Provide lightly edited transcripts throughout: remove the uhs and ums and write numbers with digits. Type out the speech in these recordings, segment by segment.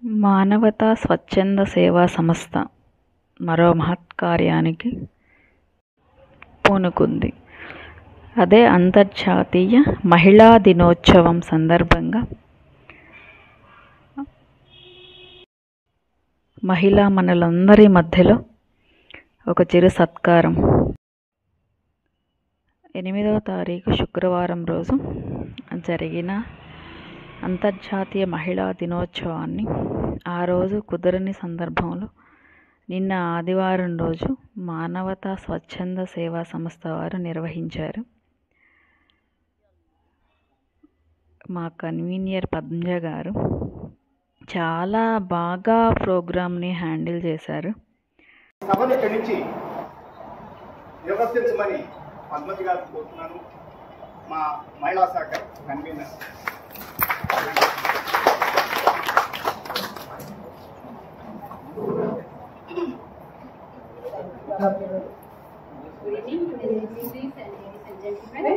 మానవతా స్వచ్ఛంద సేవా సంస్థ మరో మహత్కార్యానికి పూనుకుంది. అదే అంతర్జాతీయ మహిళా దినోత్సవం సందర్భంగా మహిళా మనులందరి మధ్యలో ఒక చిరు సత్కారం. 8వ తారీఖు శుక్రవారం రోజు జరిగిన అంతర్జాతీయ మహిళా దినోత్సవాన్ని ఆ రోజు కుదరని సందర్భంలో నిన్న ఆదివారం రోజు మానవతా స్వచ్ఛంద సేవా సంస్థ వారు నిర్వహించారు. మా కన్వీనియర్ పద్మజ గారు చాలా బాగా ప్రోగ్రామ్ని హ్యాండిల్ చేశారు. సభను ఇక్కడి నుంచి నిర్వర్తించమని పద్మజ గారు కోరుతున్నాను. మా మహిళా శాఖ convener Good evening to the ladies and gentlemen,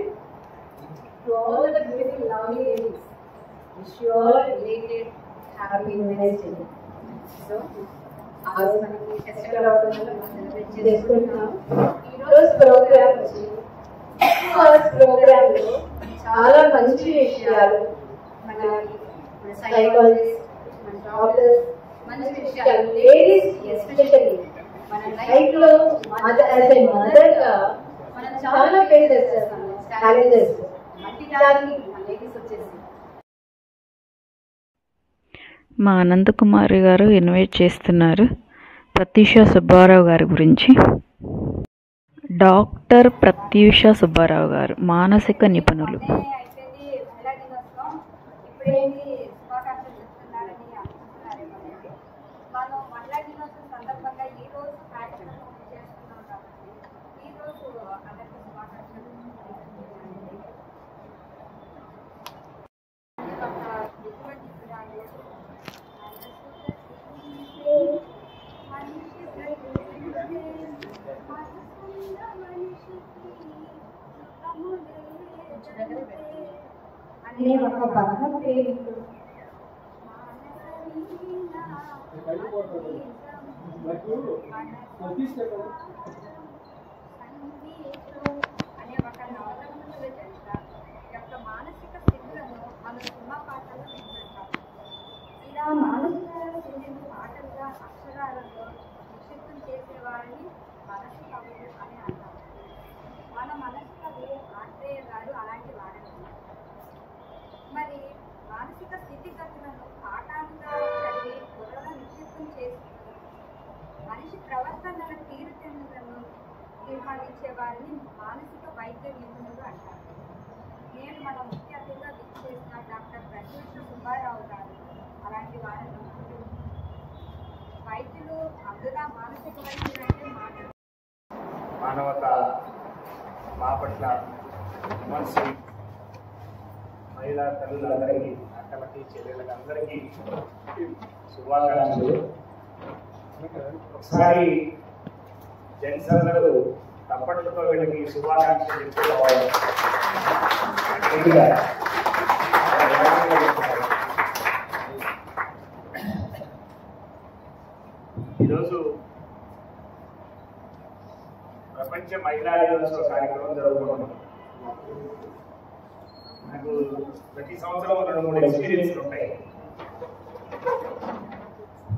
to all the beautiful lovely ladies. Wish you all a related happy Women's Day. So, ఆ రోజు మనకి ఫెస్టివల్ అవుతుందని మనం సెలబ్రేట్ చేసుకుంటున్నాం. ఈరోజు ప్రోగ్రామ్ వచ్చి ప్రోగ్రామ్ లో చాలా మంచి విషయాలు మన సైకాలజిస్ట్, మన డాక్టర్స్, మంచి విషయాలు లేడీస్ ఎస్పెషల్లీ మన లైఫ్ లో యాజ్ ఎ మదర్ గా మనం చాలా ఫేసెస్ చేస్తాం ఛాలెంజెస్. మట్టి దానికి లేడీస్ వచ్చేసి మా అనంతకుమారి గారు ఇన్వైట్ చేస్తున్నారు ప్రత్యూష సుబ్బారావు గారి గురించి. డాక్టర్ ప్రత్యూష సుబ్బారావు గారు మానసిక నిపుణులు. అనే ఒక పదం పేరు అనే ఒక నవరంగుల జంట యొక్క మానసిక స్థితులను మన సినిమా పాటల్లో వింటుంటాం. ఇలా మానసిక స్థితిని పాటలుగా అక్షరాలలో నిక్షిప్తం చేసేవారిని మనసు కవులు అని అంటారు. మన మనసు కవి ఆత్రేయ గారు అలాంటి వాడన్నారు. మరి మానసిక స్థితిగతులను పాఠాలుగా చదివి బుర్రలో నిక్షిప్తం చేసి మనిషి ప్రవర్తనల తీరుతెన్నులను తీర్మానించే వారిని మానసిక వైద్య నిపుణులు అంటారు. నేను మన ముఖ్య అతిథిగా విచ్చేసిన డాక్టర్ ప్రత్యూష సుబ్బారావు గారు అలాంటి వారిని వైద్యులు అందులో మానసిక వైద్యులు అంటే మానవత మా పట్ల మనసు మహిళా తల్లులందరికీ, అక్కలకి, చెల్లెళ్ళకి అందరికీ శుభాకాంక్షలు. ఒకసారి జెంట్స్ అందరూ తప్పట్లతో వీళ్ళకి శుభాకాంక్షలు చెప్పుకోవాలి. ఈరోజు ప్రపంచ మహిళా దినోత్సవ కార్యక్రమం జరుగుతుంది. నాకు ప్రతి సంవత్సరం 2-3 ఎక్స్పీరియన్స్లు ఉంటాయి.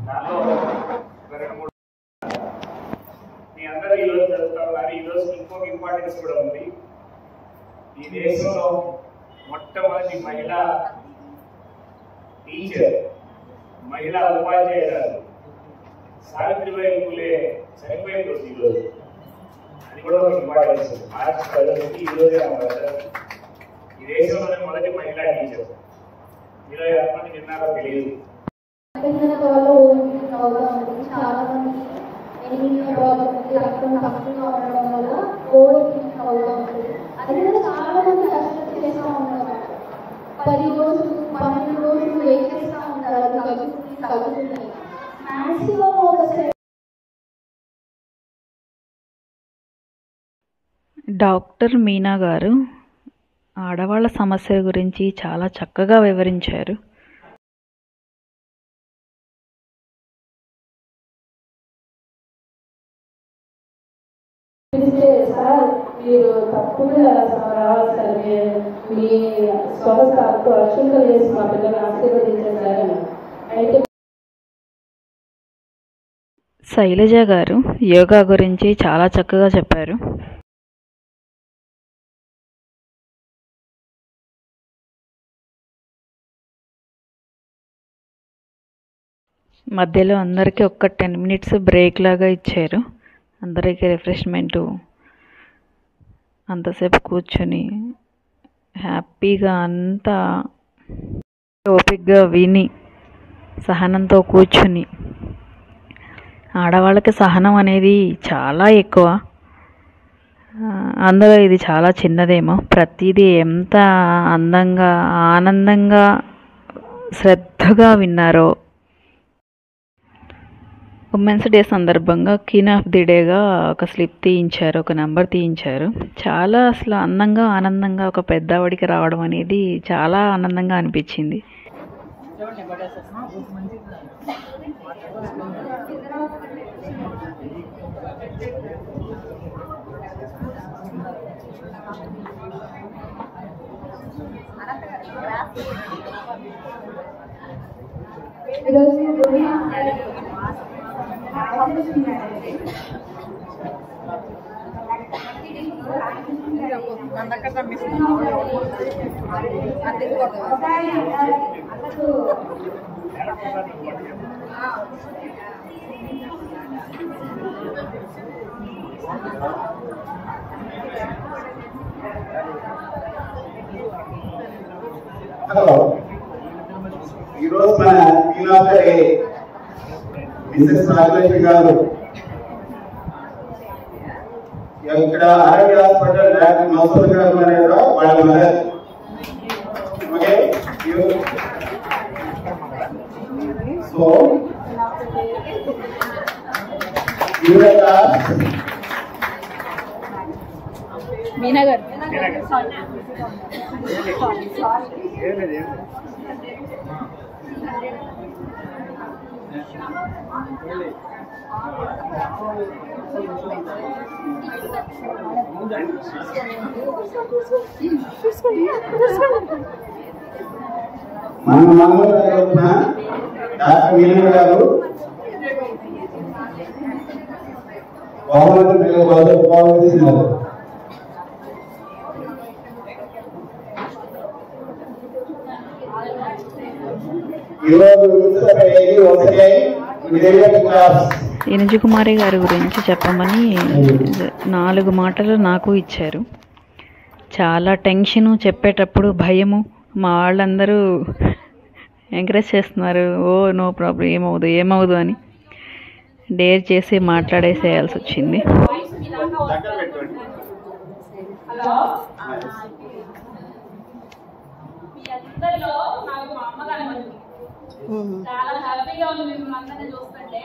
దానిలో 2-3 మీ అందరూ ఈరోజు జరుగుతారు. కానీ ఈరోజు ఇంకొక ఇంపార్టెన్స్ కూడా ఉంది. ఈ దేశంలో మొట్టమొదటి మహిళా టీచర్, మహిళా ఉపాధ్యాయురాలు సావిత్రిబాయి పూలే చనిపోయిన రోజు ఈరోజు. అది కూడా ఒక ఇంపార్టెన్స్. మార్చి 10 ఈరోజే ఈ దేశంలోనే మొదటి మహిళా టీచర్. మీరు ఎంతమంది విన్నారో తెలియదు. చాలా మంది రక్తం తక్కువగా ఉండడం వల్ల ఓవర్ థింకింగ్ అవుతూ ఉంటుంది. అది కూడా చాలా మంది కష్టం చేస్తూ ఉంటారు. 10 రోజులు 12 రోజులు వెయిట్ చేస్తూ ఉంటారు. తగ్గుతుంది మాక్సిమం ఒక డాక్టర్ మీనా గారు ఆడవాళ్ళ సమస్యల గురించి చాలా చక్కగా వివరించారు. తప్పకుండా రావాలి సార్. మీ స్వహస్తాలతో అక్షంతలు వేసి మా పిల్లల్ని ఆశీర్వదించారు సార్. అయితే శైలజ గారు యోగా గురించి చాలా చక్కగా చెప్పారు. మధ్యలో అందరికీ ఒక్క 10 minutes బ్రేక్ లాగా ఇచ్చారు. అందరికీ రిఫ్రెష్మెంటు, అంతసేపు కూర్చొని హ్యాపీగా అంతా ఓపిక్గా విని సహనంతో కూర్చుని, ఆడవాళ్ళకి సహనం అనేది చాలా ఎక్కువ, అందులో ఇది చాలా చిన్నదేమో. ప్రతిదీ ఎంత అందంగా ఆనందంగా శ్రద్ధగా విన్నారో. ఉమెన్స్ డే సందర్భంగా క్వీన్ ఆఫ్ ది డేగా ఒక స్లిప్ తీయించారు, ఒక నెంబర్ తీయించారు. చాలా అసలు అందంగా ఆనందంగా ఒక పెద్దవాడికి రావడం అనేది చాలా ఆనందంగా అనిపించింది. హలో, ఈరోజు మన queen of the day Mrs Rajalakshmi గారు ఇక్కడ ఆరోగ్య హాస్పిటల్ డాక్టర్ నౌసర్ గారు అనేవారు వాళ్ళ మదర్. ఓకే, సో మీనగర్ మన మనలో డాక్టర్ మీనా గారు బాగున్నారు. ఎనుజుకుమారి గారి గురించి చెప్పమని 4 మాటలు నాకు ఇచ్చారు. చాలా టెన్షను, చెప్పేటప్పుడు భయము. మా వాళ్ళందరూ ఎంకరేజ్ చేస్తున్నారు, ఓ నో ప్రాబ్లం, ఏమవుదు అని డేర్ చేసి మాట్లాడేసేయాల్సి వచ్చింది. చాలా హ్యాపీగా ఉంది మిమ్మల్ని అందరినీ చూస్తుంటే.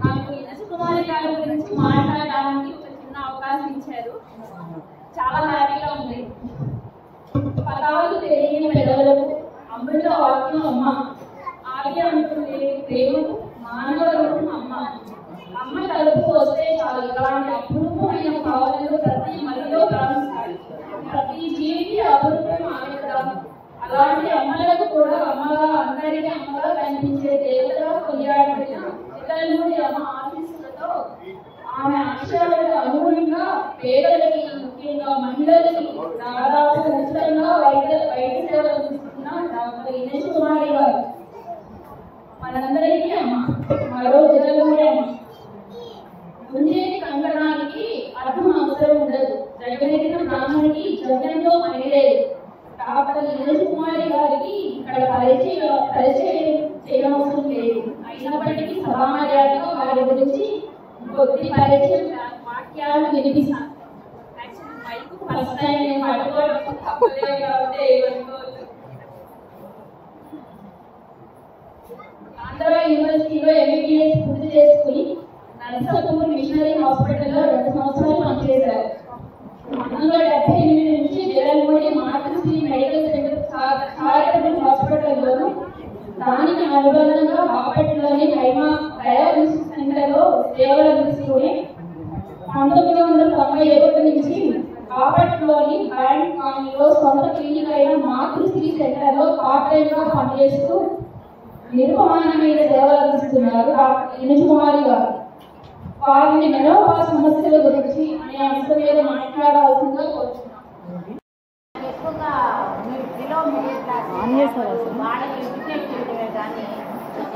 నాకు ఎనుజుకుమారి గారి గురించి మాట్లాడడానికి ఒక చిన్న అవకాశం ఇచ్చారు. చాలా హ్యాపీగా ఉంది. పదాలు తెలియని పెదవులకు అమృత వాక్యం అమ్మ, ఆగే ఉంటుంది ప్రేమకు మానవులకు అమ్మ. అమ్మ కలుపు వస్తే చాలు ఇలాంటి అపూర్వమైన భావనలు ప్రతి మదిలో ప్రారంభిస్తాయి. ప్రతి జీవికి అపూర్వం ఆనందం. అలాంటి అమ్మలకు కూడా అమ్మగా, అందరికీ అమ్మగా కనిపించే దేవతగా కొనియాడబడిన ఇతరుడి అమ్మ ఆశీస్సులతో ఆమె అక్షరాలకు అనుగుణంగా పేదలకి, ముఖ్యంగా మహిళలకి దాదాపు ఉచితంగా వైద్య సేవలు అందిస్తున్న డాక్టర్ ఎనుజుకుమారి గారు మనందరికీ అమ్మ, మరో జిల్లాలోనే అమ్మ. ముంజేటి కంకణానికి అర్థం అవసరం ఉండదు, జగమెరిగిన బ్రాహ్మణికి జగంతో పనిలేదు. డాక్టర్ ఎనుజుకుమారి గారికి ఇక్కడ పరిచయం చేయనవసరం లేదు. అయినప్పటికీ సభామర్యాదగా వారి గురించి కొద్ది పరిచయం వాక్యాలు వినిపిస్తాను. మైకు ఫస్ట్ టైం నేను పట్టుకోవడం తప్పలేదు కాబట్టి ఆంధ్ర యూనివర్సిటీలో MBBS పూర్తి చేసుకుని నర్సాపూర్ మిషనరీ హాస్పిటల్లో 2 సంవత్సరాలు పనిచేశారు. 1978 నుంచి జగన్మోహి మాతృశ్రీ మెడికల్ సెంటర్ చారిటబుల్ హాస్పిటల్లోను, దానికి అనుబంధంగా బాపట్లలోని డయాలసిస్ సెంటర్లో సేవలు అందిస్తూనే 1991 నర్సాపేటలోని బ్యాంక్ కాలనీలో సొంత క్లినిక్ అయిన మాతృశ్రీ సెంటర్లో పార్ట్ టైంగా పనిచేస్తూ నిరుపమానమైన సేవలు అందిస్తున్నారు డాక్టర్ ఇనుజుమారి గారు. వారిని మెనోపాజ్ సమస్యల గురించి అనే అంశం మీద మాట్లాడాల్సిందిగా కోరుతున్నాం. ఎక్కువగా బిలో మిడిల్ క్లాస్ వాళ్ళకి ఎడ్యుకేషన్ కానీ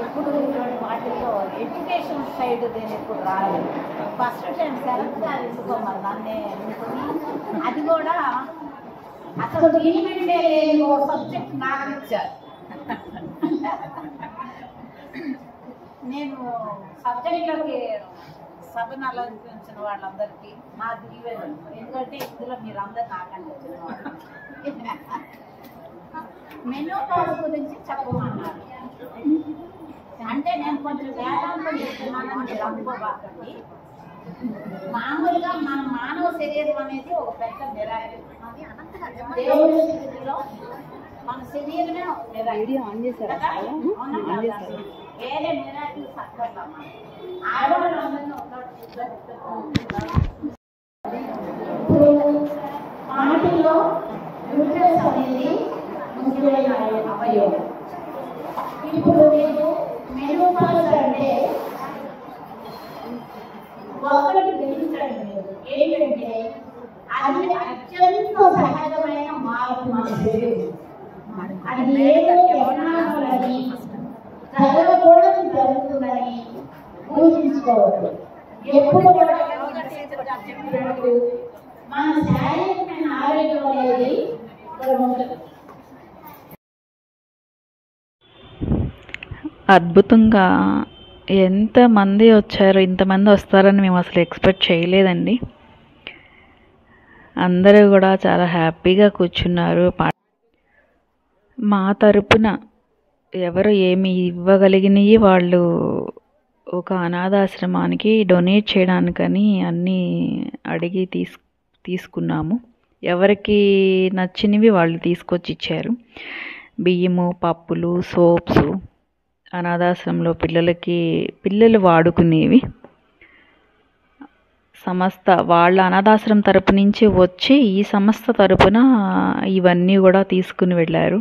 ఎప్పుడు ఇటువంటి వాటిల్లో ఎడ్యుకేషన్ సైడ్ నేను ఎప్పుడు రాలేదు. ఫస్ట్ టైం శరత్ గారు ఎందుకోమని నన్నే అనుకుని అది కూడా అసలు దీనికంటే లేని ఒక సబ్జెక్ట్ నాకు ఇచ్చారు. నేను సబ్జెక్ట్లోకి సభను అలంకరించిన వాళ్ళందరికీ నా దీవెనలు. ఎందుకంటే ఇందులో మీరు అందరు నాకంటే వచ్చిన వాళ్ళు. మెనోపాజ్ గురించి చెప్పమన్నారు. అంటే నేను కొంచెం వేదాంతం చెప్తున్నానని మీరు అనుకోబాకండి. మామూలుగా మన మానవ శరీరం అనేది ఒక పెద్ద మిరాకిల్. దేవుడి స్థితిలో మన శరీరమే ఒక మిరాకిల్. వేరే మిరాకిల్స్ అక్కర్లా. ఆడవాళ్ళు అందరినీ మాటిలో యూట్రస్ అనేది ముఖ్యమైన అవయవం. ఇప్పుడు నేను మెనోపాజ్ అంటే ఒకటి గ్రహించండి, ఏంటంటే అది అత్యంత సహజమైన మార్పు మన శరీరం. అది ఏదో ఎన్నాలని జరగకూడదు జరుగుతుందని ఊహించుకోవద్దు. ఎప్పుడు కూడా చెప్పినట్టు మన శారీరకమైన ఆరోగ్యం అనేది ఉండదు. అద్భుతంగా ఎంతమంది వచ్చారు, ఇంతమంది వస్తారని మేము అసలు ఎక్స్పెక్ట్ చేయలేదండి. అందరూ కూడా చాలా హ్యాపీగా కూర్చున్నారు. మా తరపున ఎవరు ఏమి ఇవ్వగలిగినవి వాళ్ళు ఒక అనాథాశ్రమానికి డొనేట్ చేయడానికని అన్నీ అడిగి తీసుకున్నాము. ఎవరికి నచ్చినవి వాళ్ళు తీసుకొచ్చి ఇచ్చారు. బియ్యము, పప్పులు, సోప్స్, అనాథాశ్రమంలో పిల్లలు వాడుకునేవి సంస్థ వాళ్ళ అనాథాశ్రమం తరపు నుంచి వచ్చి ఈ సంస్థ తరపున ఇవన్నీ కూడా తీసుకుని వెళ్ళారు.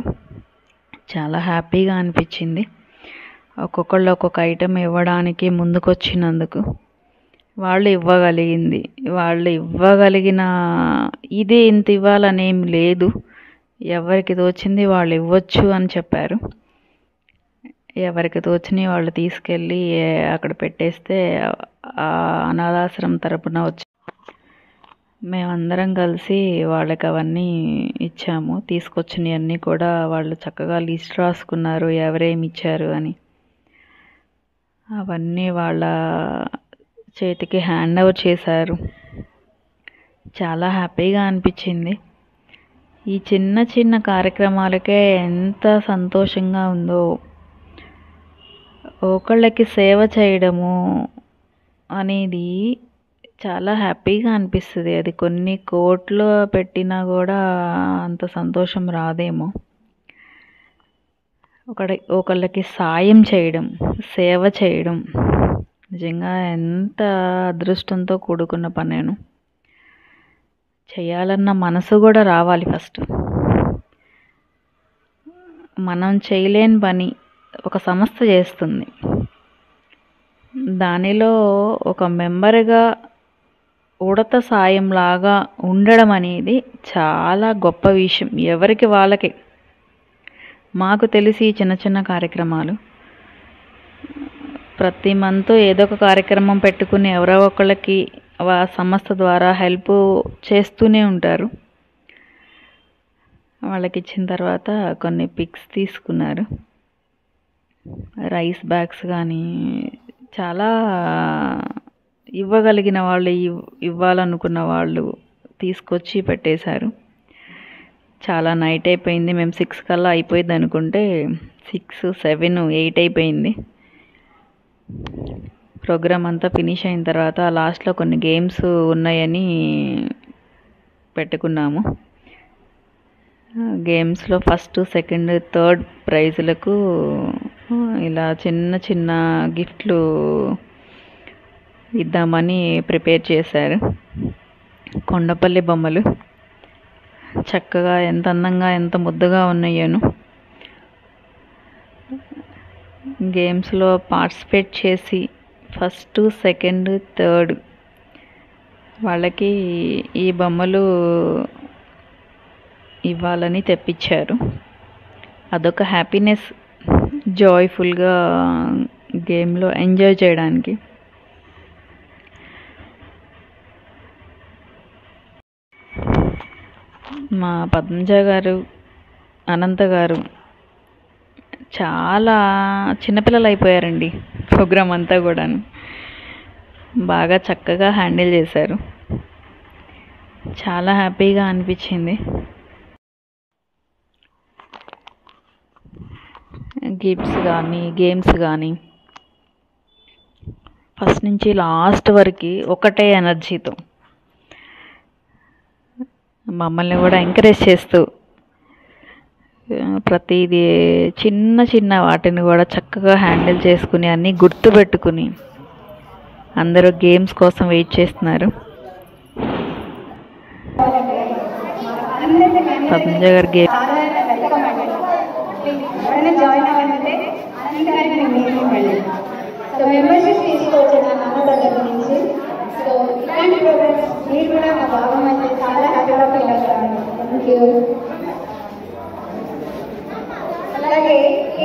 చాలా హ్యాపీగా అనిపించింది. ఒక్కొక్కళ్ళు ఒక్కొక్క ఐటెం ఇవ్వడానికి ముందుకొచ్చినందుకు. వాళ్ళు ఇవ్వగలిగిన ఇది ఇంత ఇవ్వాలనేం లేదు, ఎవరికి తోచింది వాళ్ళు ఇవ్వచ్చు అని చెప్పారు. ఎవరికి తోచిని వాళ్ళు తీసుకెళ్ళి అక్కడ పెట్టేస్తే ఆ అనాథాశ్రమం తరపున వచ్చి మేమందరం కలిసి వాళ్ళకి అవన్నీ ఇచ్చాము. తీసుకొచ్చినవన్నీ కూడా వాళ్ళు చక్కగా లిస్ట్ రాసుకున్నారు ఎవరేమి ఇచ్చారు అని. అవన్నీ వాళ్ళ చేతికి హ్యాండ్ ఓవర్ చేశారు. చాలా హ్యాపీగా అనిపించింది. ఈ చిన్న చిన్న కార్యక్రమాలకే ఎంత సంతోషంగా ఉందో. ఒకళ్ళకి సేవ చేయడము అనేది చాలా హ్యాపీగా అనిపిస్తుంది. అది కొన్ని కోట్లు పెట్టినా కూడా అంత సంతోషం రాదేమో. ఒకళ్ళకి సాయం చేయడం, సేవ చేయడం నిజంగా ఎంత అదృష్టంతో కూడుకున్న పనేను. చేయాలన్న మనసు కూడా రావాలి ఫస్ట్. మనం చేయలేని పని ఒక సంస్థ చేస్తుంది. దానిలో ఒక మెంబర్గా ఉడత సాయంలాగా ఉండడం అనేది చాలా గొప్ప విషయం. ఎవరికి వాళ్ళకి. మాకు తెలిసి చిన్న చిన్న కార్యక్రమాలు ప్రతి మంత్ ఏదో ఒక కార్యక్రమం పెట్టుకుని ఎవరో ఒకళ్ళకి సంస్థ ద్వారా హెల్ప్ చేస్తూనే ఉంటారు. వాళ్ళకి ఇచ్చిన తర్వాత కొన్ని పిక్స్ తీసుకున్నారు. రైస్ బ్యాగ్స్ కానీ చాలా ఇవ్వగలిగిన వాళ్ళు, ఇవ్వాలనుకున్న వాళ్ళు తీసుకొచ్చి పెట్టేశారు. చాలా నైట్ అయిపోయింది. మేము 6 కల్లా అయిపోయింది అనుకుంటే 6, 7, 8 అయిపోయింది. ప్రోగ్రామ్ అంతా ఫినిష్ అయిన తర్వాత లాస్ట్లో కొన్ని గేమ్స్ ఉన్నాయని పెట్టుకున్నాము. గేమ్స్లో ఫస్ట్, సెకండ్, థర్డ్ ప్రైజులకు ఇలా చిన్న చిన్న గిఫ్ట్లు ఇద్దామని ప్రిపేర్ చేశారు. కొండపల్లి బొమ్మలు చక్కగా ఎంత అందంగా ఎంత ముద్దుగా ఉన్నాయోను. గేమ్స్లో పార్టిసిపేట్ చేసి ఫస్ట్, సెకండ్, థర్డ్ వాళ్ళకి ఈ బొమ్మలు ఇవ్వాలని తెప్పించారు. అదొక హ్యాపీనెస్, జాయ్ఫుల్గా గేమ్లో ఎంజాయ్ చేయడానికి. మా పద్మజ గారు, అనంత గారు చాలా చిన్నపిల్లలు అయిపోయారండి. ప్రోగ్రామ్ అంతా కూడాను బాగా చక్కగా హ్యాండిల్ చేశారు. చాలా హ్యాపీగా అనిపించింది. గిఫ్ట్స్ కానీ గేమ్స్ కానీ ఫస్ట్ నుంచి లాస్ట్ వరకు ఒకటే ఎనర్జీతో మమ్మల్ని కూడా ఎంకరేజ్ చేస్తూ ప్రతిదీ చిన్న చిన్న వాటిని కూడా చక్కగా హ్యాండిల్ చేసుకుని అన్నీ గుర్తుపెట్టుకుని అందరూ గేమ్స్ కోసం వెయిట్ చేస్తున్నారు. పద్మజ గారి గేమ్ జాయిన్ అవ్వాలంటే అనంత గారికి నేను సో మెంబర్షిప్ తీసుకోవచ్చు నా అమ్మ దగ్గర నుంచి. సో ఇలాంటి ప్రోగ్రామ్స్ మీరు కూడా మా భాగం అయితే చాలా హ్యాపీగా ఫీల్ అవుతాను. Thank you. అలాగే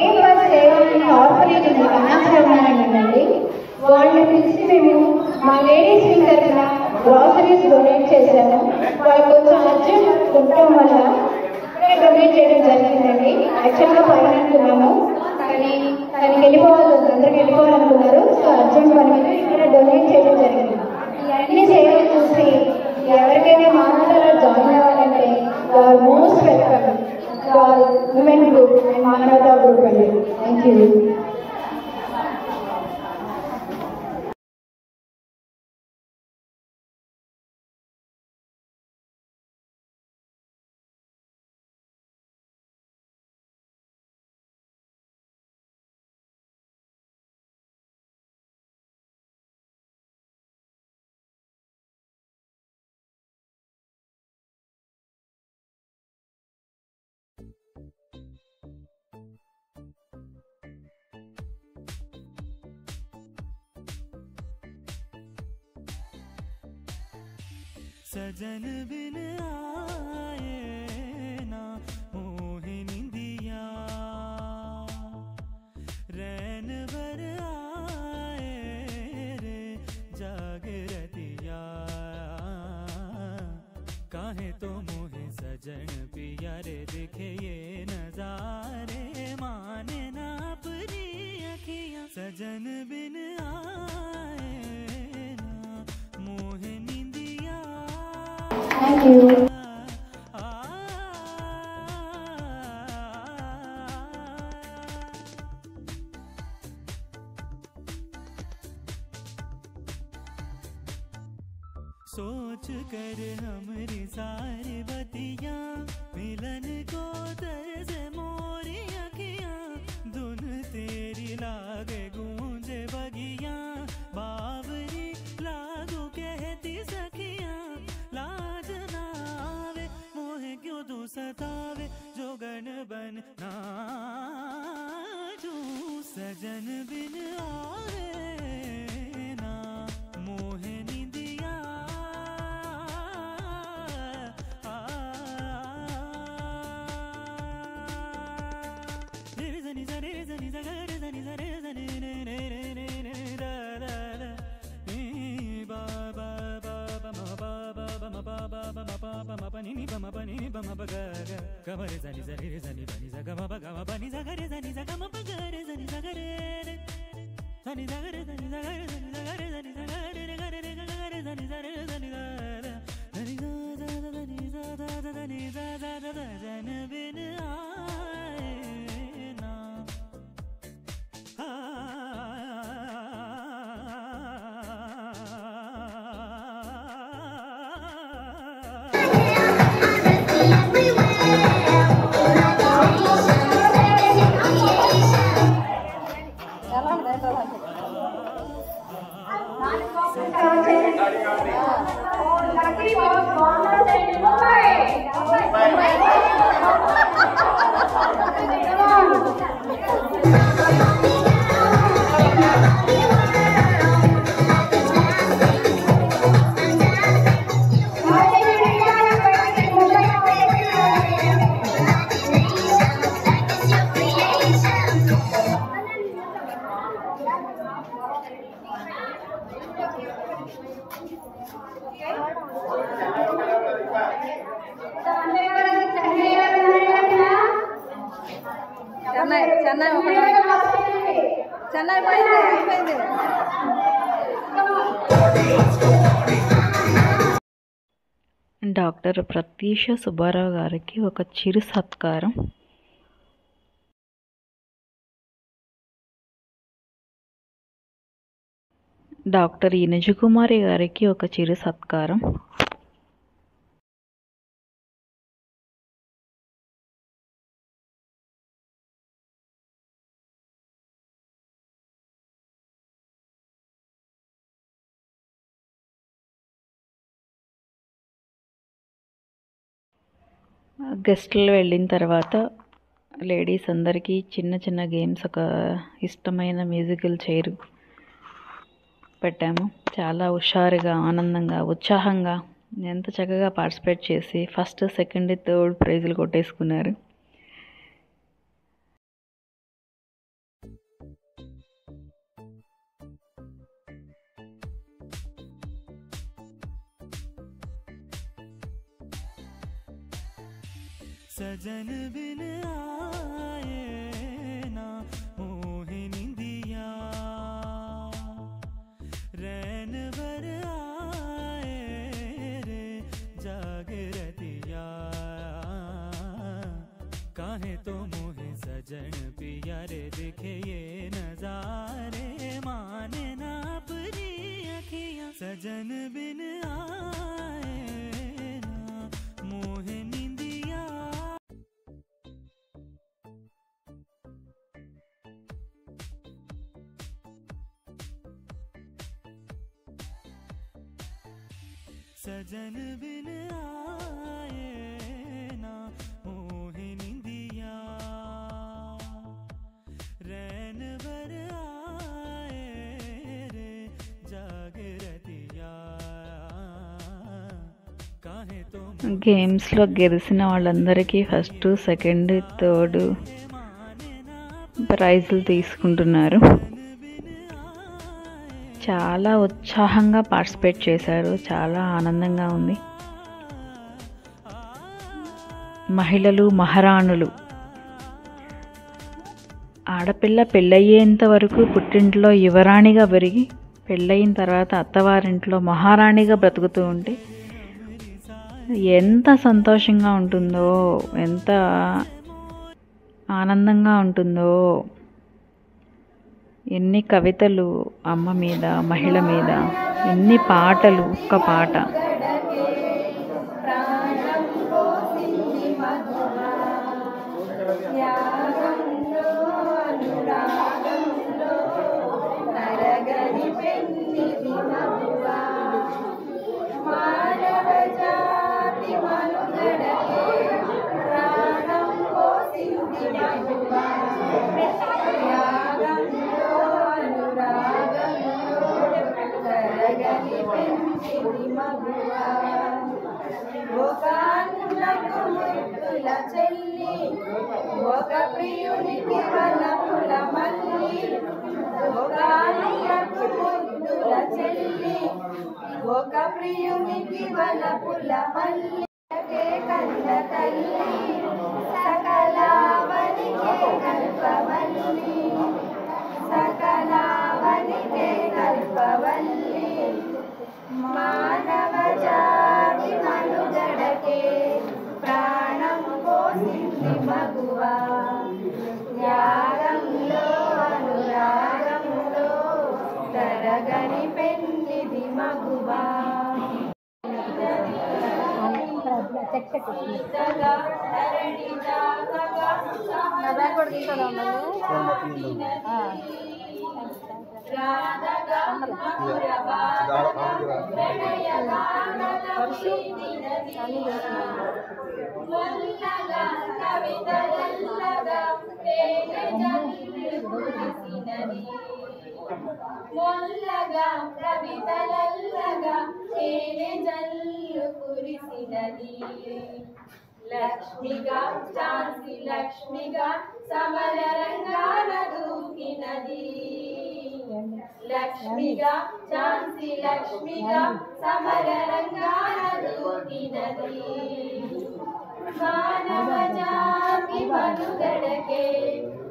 ఏం వర్క్ చేయాలని ఆర్ఫనేజ్ ఉంది, అనాథలో ఉన్నారండి. వాళ్ళని పిలిచి మేము మా లేడీస్ వింగ్ తరఫున గ్రాసరీస్ డొనేట్ చేశాము. వాళ్ళు కొంచెం అర్జెంట్ ఉండటం వల్ల డొనేట్ చేయడం జరిగిందండి. యాక్చువల్గా పైన అనుకున్నాము, కానీ తనకి అందరికి వెళ్ళిపోవాలనుకున్నారు. సో అర్జెంట్ పని మీద ఇక్కడ డొనేట్ చేయడం జరిగింది. ఇవన్నీ సేవలు చూసి ఎవరికైనా మానవతలో జాయిన్ అవ్వాలంటే your most welcome your women group and Manavata group అండి. Thank you. सजन बिन आए ना मोहिनी दिया, रैन बर आए रे जागरतिया, काहे तो मोहे सजन पिया रे दिखे ये नजारे, माने ना अपनी अखियां सजन बिन आए ना मोहिनी दिया. Thank you. सोच कर हमारी सारी बतियां मिलन को तरस मोरी अखियां, धुन तेरी लागे गूंजे बगियां, बावरी लागू कहती सखियां, लाज ना आवे मोहे क्यों तू सतावे, जोगन बन नाचू सजन बिन आवे ना मोहे निंदिया. Kamare zani zari zani bani zagama bagama bani zagare zani zagama bagare zani zagare zani zagare zani zagare zani zagare zani zagare gare gare zani zare zani zara zani zada zani zada zani zada zada jan bin aaye na Lucky was born in Mumbai. Chennai పోయింది అయిపోయింది. Doctor Pratyusha Subbarao గారికి ఒక చిరు సత్కారం. Doctor ఇనుజకుమారి గారికి ఒక చిరు సత్కారం. గెస్టులు వెళ్ళిన తర్వాత లేడీస్ అందరికీ చిన్న చిన్న గేమ్స్, ఒక ఇష్టమైన మ్యూజికల్ చైర్ పెట్టాము. చాలా హుషారుగా, ఆనందంగా, ఉత్సాహంగా ఎంత చక్కగా పార్టిసిపేట్ చేసి ఫస్ట్, సెకండ్, థర్డ్ ప్రైజులు కొట్టేసుకున్నారు. सजन बिन आए ना मोहिनी दिया, रैन बर आए रे जागरतिया, काहे तो मोहे सजन पिया रे दिखे ये नजारे, माने ना अपनी अखियां। सजन बिन आए ना मोहिनी दिया, सजन बिन आए ना मोहिनी दिया, रैन बर आए रे जागरतिया, काहे तो గేమ్స్లో గెలిచిన వాళ్ళందరికీ ఫస్ట్, సెకండ్, థర్డ్ ప్రైజులు తీసుకుంటున్నారు. చాలా ఉత్సాహంగా పార్టిసిపేట్ చేశారు. చాలా ఆనందంగా ఉంది. మహిళలు మహారాణులు. ఆడపిల్ల పెళ్ళయ్యేంత వరకు పుట్టింట్లో యువరాణిగా పెరిగి పెళ్ళయిన తర్వాత అత్తవారింట్లో మహారాణిగా బ్రతుకుతూ ఉంటే ఎంత సంతోషంగా ఉంటుందో, ఎంత ఆనందంగా ఉంటుందో. ఎన్ని కవితలు అమ్మ మీద, మహిళ మీద, ఎన్ని పాటలు, ఒక్క పాట. ఒక ప్రియునికి వలపుల మల్లి, ఒక ముద్దుల చెల్లి, ఒక ప్రియునికి వలపుల మల్లి, కన్న తల్లి సకలావనికే కల్పవల్లి, సకలావనికే కల్పవల్లి, మానవ జాతి మనుగడకే ప్రాణం పోసింది మగువా, త్యాగంలో అనురాగంలో తరగని పెన్నిది మగువా. మొల్లగా కవితలల్లగా తేనె జల్లు కురిసినది, లక్ష్మిగా ఝాన్సీ లక్ష్మిగా సమర రంగాన దూకినది, లక్ష్మిగా ఝాన్సీ లక్ష్మిగా సమర రంగాన దూకినది. మానవ జాతి మనుగడకే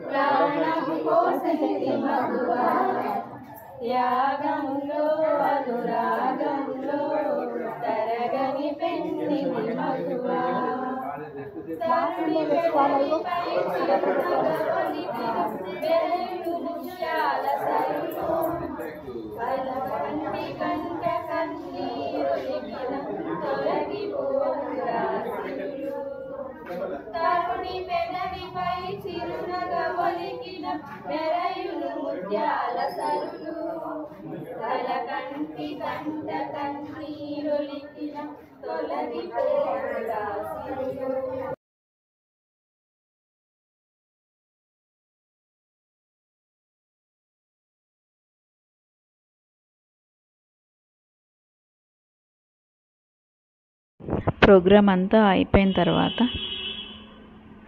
ప్రాణం పోసింది మగువా త్యాగంలో అనురాగంలో తరగని పెండింది మగువా తరుణి వెలుగుపై వెలుగు ముత్యాల సరులు కలవంటి కంట కన్నీరొలికిన తొలగిపోవురా సిరులు తరుణి పెదవిపై చిరునగ ఒలికిన మెరయులు ముత్యాల సరులు కలకంటి కంట కన్నీరొలికిన తొలగిపోవురా సిరులు ప్రోగ్రామ్ అంతా అయిపోయిన తర్వాత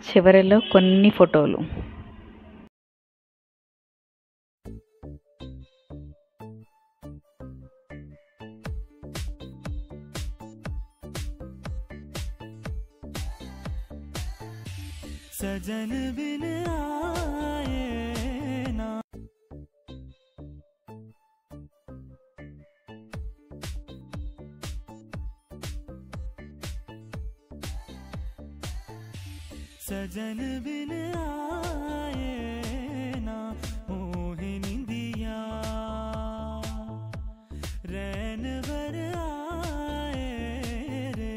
చివరిలో కొన్ని ఫోటోలు. सजन बिन आए ना सजन बिन आए ना मोहिनी दिया रैन बर आए रे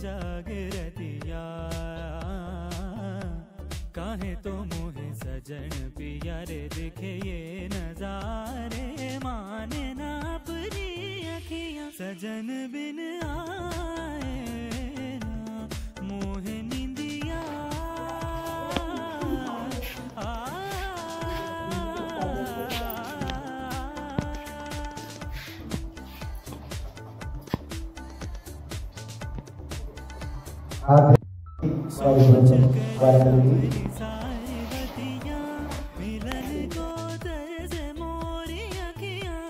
जागरतिया काहे तो मोहे सजन पिया रे दिखे ये नजारे माने ना अपनी अखियां सजन बिन आए ना मोहे निंदिया मिलन को दर्द मोरी अखियां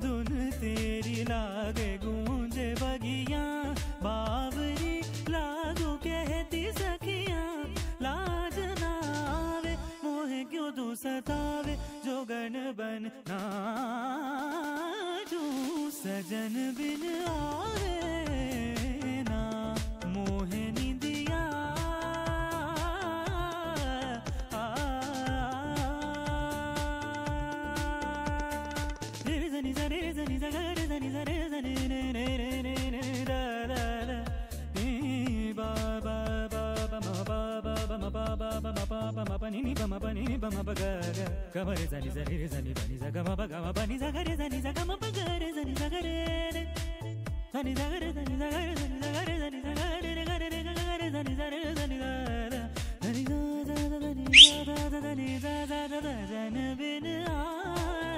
धुन तेरी लागे गूंजे बगियां बावरी लागू कहती सखियां लाज ना आवे मोहे क्यों तू सतावे जोगन बन नाचूं सजन बिन आवे ना मोहे निंदिया Kamare zani zani zani bani zaga ma ba ga ma bani zaga re zani zaga ma ba ga re zani zaga re re zani zaga re zani zaga re zani zaga re zani zaga re re ga re re ga ga re zani zaga re zani ga zani za za za zani za za za zani za za za za zani bin